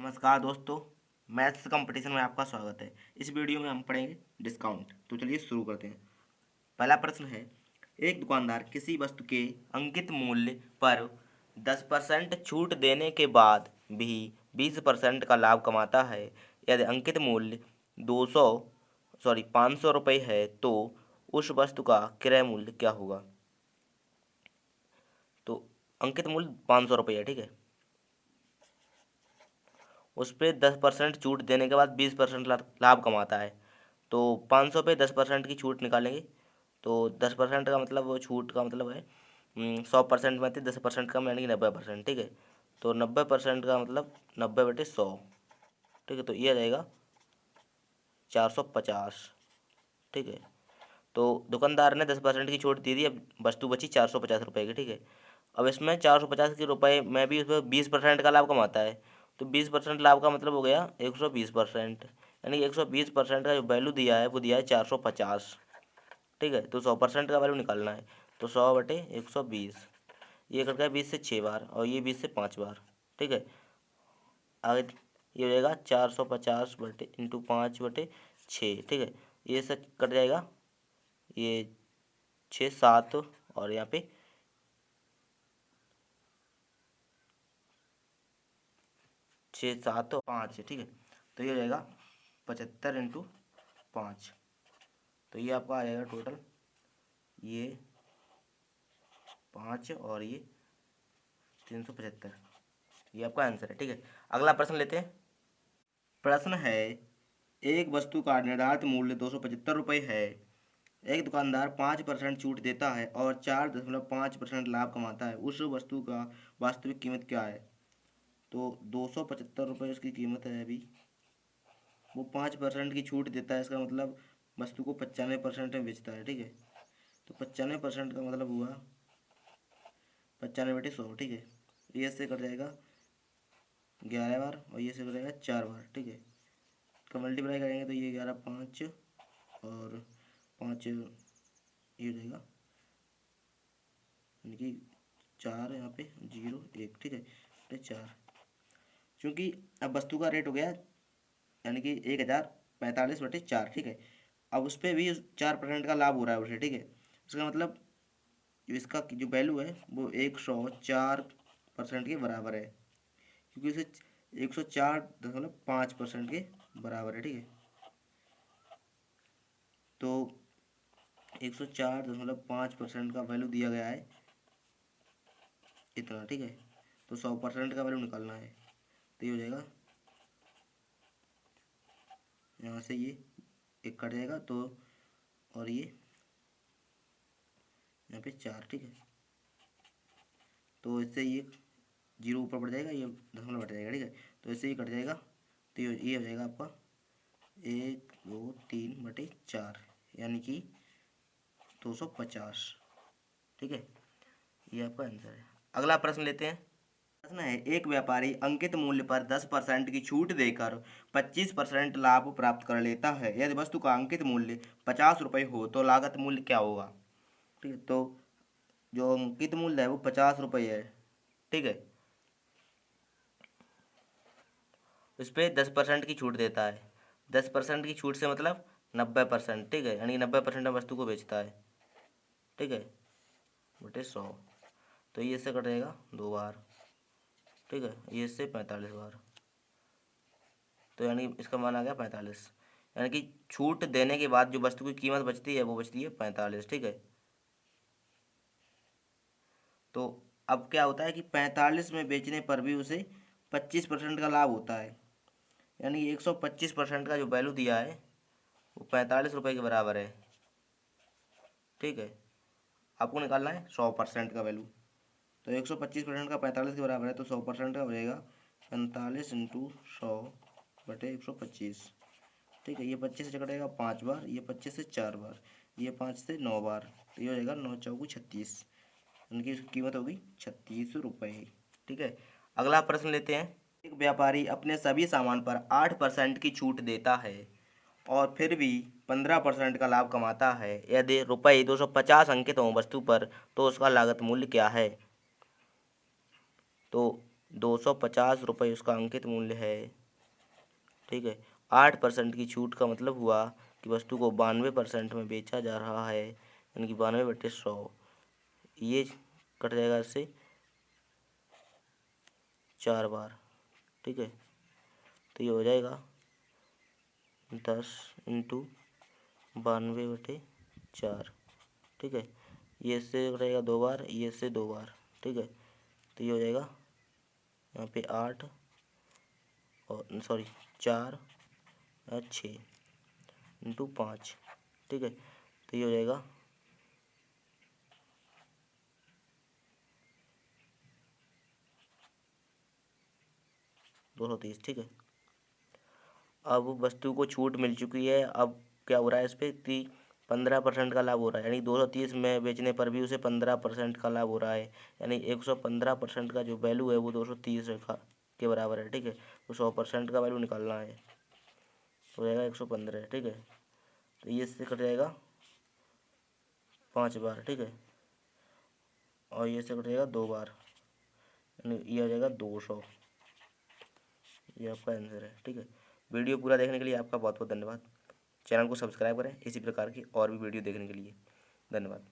नमस्कार दोस्तों, maths competition में आपका स्वागत है। इस वीडियो में हम पढ़ेंगे डिस्काउंट। तो चलिए शुरू करते हैं। पहला प्रश्न है, एक दुकानदार किसी वस्तु के अंकित मूल्य पर 10% छूट देने के बाद भी 20% का लाभ कमाता है। यदि अंकित मूल्य 500 रुपये है तो उस वस्तु का क्रय मूल्य क्या होगा। तो अंकित मूल्य 500 रुपये है, ठीक है। उस पर 10% छूट देने के बाद 20% लाभ कमाता है। तो 500 पे 10% की छूट निकालेंगे। तो 10% का मतलब वो छूट का मतलब है 100% में 10% कम यानी कि 90%, ठीक है। तो 90% का मतलब 90/100, ठीक है। तो ये आ जाएगा 450, ठीक है। तो दुकानदार ने 10% की छूट दे दी, अब वस्तु बची 450 रुपये की, ठीक है। अब इसमें 450 के रुपये में भी उसमें 20% का लाभ कमाता है। तो 20% लाभ का मतलब हो गया 120%, यानी 120% का जो वैल्यू दिया है वो दिया है 450, ठीक है। तो 100% का वैल्यू निकालना है। तो 100/120, ये कट गया 20 से 6 बार और ये 20 से 5 बार, ठीक है। आगे ये हो जाएगा 450/5/6, ठीक है। ये सब कट जाएगा, ये 6 7 और यहाँ पे 6 7 5, ठीक है। तो ये हो जाएगा 75 × 5। तो ये आपका आ जाएगा टोटल, ये 5 और ये 375। ये आपका आंसर है, ठीक है। अगला प्रश्न लेते हैं। प्रश्न है, एक वस्तु का निर्धारित मूल्य 275 रुपये है। एक दुकानदार 5% छूट देता है और 4.5% लाभ कमाता है। उस वस्तु का वास्तविक कीमत क्या है। तो 275 रुपये उसकी कीमत है अभी। वो 5% की छूट देता है, इसका मतलब वस्तु को 95% में बेचता है, ठीक है। तो 95% का मतलब हुआ 95/100, ठीक है। ये से कट जाएगा 11 बार और ये से कट जाएगा 4 बार, ठीक है। इसका मल्टीप्लाई करेंगे तो ये 11 5 और 5 ये हो जाएगा, यानी कि 4 यहाँ पे 0 1, ठीक है। तो 4, क्योंकि अब वस्तु का रेट हो गया यानी कि 1045/4, ठीक है। अब उस पर भी 4% का लाभ हो रहा है उसे, ठीक है। इसका मतलब इसका जो वैल्यू है वो 104% के बराबर है, क्योंकि इसे 104.5% के बराबर है, ठीक है। तो 104.5% का वैल्यू दिया गया है इतना, ठीक है। तो 100% का वैल्यू निकालना है। तो ये हो जाएगा, यहाँ से ये एक कट जाएगा तो, और ये यहाँ पे 4, ठीक है। तो इससे ये 0 ऊपर बढ़ जाएगा, ये दशमलव बढ़ जाएगा, ठीक है। तो इससे ये कट जाएगा। तो ये हो जाएगा आपका 1 2 3/4, यानी कि 250, ठीक है। ये आपका आंसर है। अगला प्रश्न लेते हैं। प्रश्न है, एक व्यापारी अंकित मूल्य पर 10% की छूट देकर 25% लाभ प्राप्त कर लेता है। यदि वस्तु का अंकित मूल्य 50 रुपये हो तो लागत मूल्य क्या होगा। ठीक है। तो जो अंकित मूल्य है वो 50 रुपये है, ठीक है। उस पर 10% की छूट देता है। 10% की छूट से मतलब 90%, ठीक है। यानी 90% वस्तु को बेचता है, ठीक है, बटे 100। तो ये इससे कट जाएगा 2 बार, ठीक है। ये इससे 45 बार। तो यानी इसका मान आ गया 45, यानी कि छूट देने के बाद जो वस्तु की कीमत बचती है वो बचती है 45, ठीक है। तो अब क्या होता है कि 45 में बेचने पर भी उसे 25% का लाभ होता है, यानी 125% का जो वैल्यू दिया है वो 45 रुपये के बराबर है, ठीक है। आपको निकालना है 100% का वैल्यू। तो 125% का 45 के बराबर है, तो 100% का हो जाएगा 45 × 100/125, ठीक है। ये 25 से कटेगा 5 बार, ये 25 से 4 बार, ये 5 से 9 बार। तो ये हो जाएगा 9 चौको 36, उनकी इसकी कीमत होगी 36 रुपये, ठीक है। अगला प्रश्न लेते हैं। एक व्यापारी अपने सभी सामान पर 8% की छूट देता है और फिर भी 15% का लाभ कमाता है। यदि रुपये 250 अंकित हों वस्तु पर तो उसका लागत मूल्य क्या है। तो 250 रुपये उसका अंकित मूल्य है। ठीक है, 8% की छूट का मतलब हुआ कि वस्तु को 92% में बेचा जा रहा है, यानी कि 92/100। ये कट जाएगा इससे 4 बार। ठीक है, तो ये हो जाएगा 10 इंटू 92/4। ठीक है, ये इससे कटेगा 2 बार, ये इससे 2 बार। ठीक है, तो ये हो जाएगा यहाँ पे 8 और सॉरी 4 या 6 इंटू 5। ठीक है, तो ये हो जाएगा 230। ठीक है, अब वस्तु को छूट मिल चुकी है। अब क्या हो रहा है इस पर कि 15% का लाभ हो रहा है, यानी 230 में बेचने पर भी उसे 15% का लाभ हो रहा है, यानी 115% का जो वैल्यू है वो 230 का के बराबर है। ठीक है, तो 100% का वैल्यू निकालना है, हो जाएगा 115। ठीक है, तो ये इससे कट जाएगा 5 बार। ठीक है, और ये से कट जाएगा 2 बार, यानी ये आ जाएगा 200। ये आपका आंसर है। ठीक है, वीडियो पूरा देखने के लिए आपका बहुत बहुत धन्यवाद। चैनल को सब्सक्राइब करें इसी प्रकार की और भी वीडियो देखने के लिए। धन्यवाद।